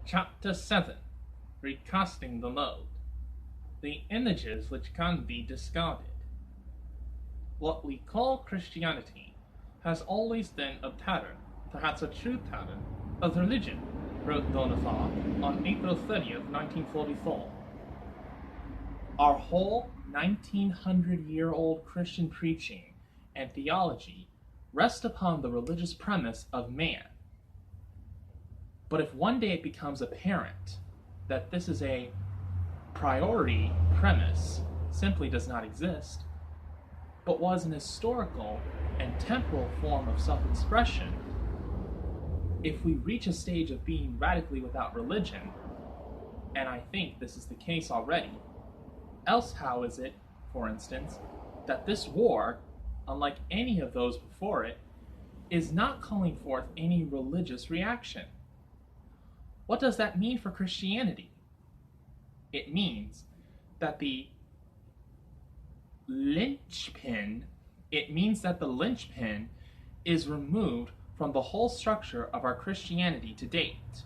Chapter 7 Recasting the Mode. The images which can be discarded. What we call Christianity has always been a pattern, perhaps a true pattern, of religion, wrote Bonaparte on April 30th, 1944. Our whole 1900-year-old Christian preaching and theology rest upon the religious premise of man. But if one day it becomes apparent that this is a priori premise simply does not exist, but was an historical and temporal form of self-expression, if we reach a stage of being radically without religion, and I think this is the case already, else how is it, for instance, that this war, unlike any of those before it, is not calling forth any religious reaction? What does that mean for Christianity? It means that the linchpin is removed from the whole structure of our Christianity to date.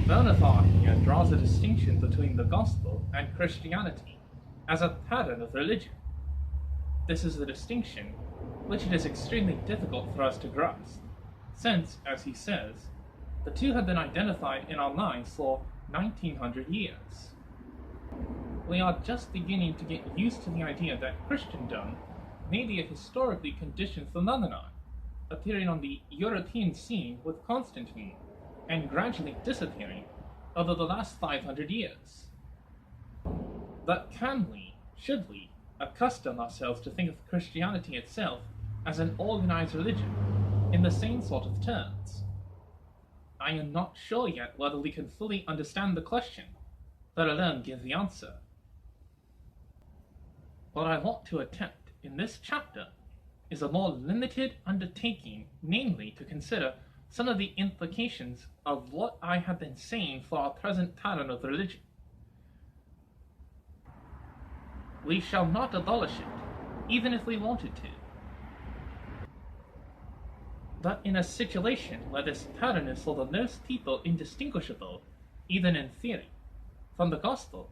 Bonaparte here draws a distinction between the gospel and Christianity as a pattern of religion. This is a distinction which it is extremely difficult for us to grasp, since, as he says, the two have been identified in our minds for 1900 years. We are just beginning to get used to the idea that Christendom may be a historically conditioned phenomenon, appearing on the European scene with Constantine, and gradually disappearing over the last 500 years. But should we, accustom ourselves to think of Christianity itself as an organized religion in the same sort of terms? I am not sure yet whether we can fully understand the question, let alone give the answer. What I want to attempt in this chapter is a more limited undertaking, namely to consider some of the implications of what I have been saying for our present pattern of religion. We shall not abolish it, even if we wanted to. But in a situation where this pattern is for the most people indistinguishable, even in theory, from the gospel,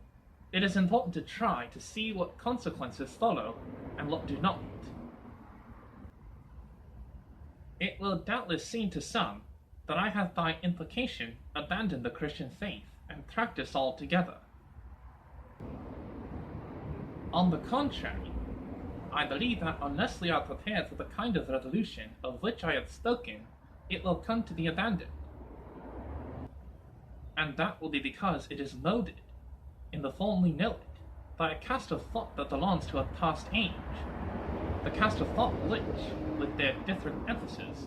it is important to try to see what consequences follow and what do not. It will doubtless seem to some that I have by implication abandoned the Christian faith and practice altogether. On the contrary, I believe that unless we are prepared for the kind of revolution of which I have spoken, it will come to be abandoned. And that will be because it is molded, in the form we know it, by a cast of thought that belongs to a past age. The cast of thought which, with their different emphasis,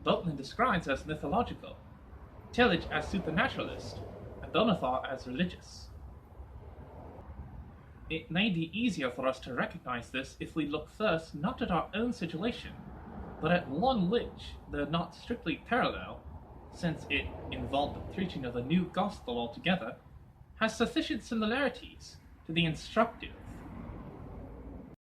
Boatman describes as mythological, Tillage as supernaturalist, and Bonaparte as religious. It may be easier for us to recognize this if we look first not at our own situation, but at one which, though not strictly parallel, since it involved the preaching of a new gospel altogether, has sufficient similarities to be instructive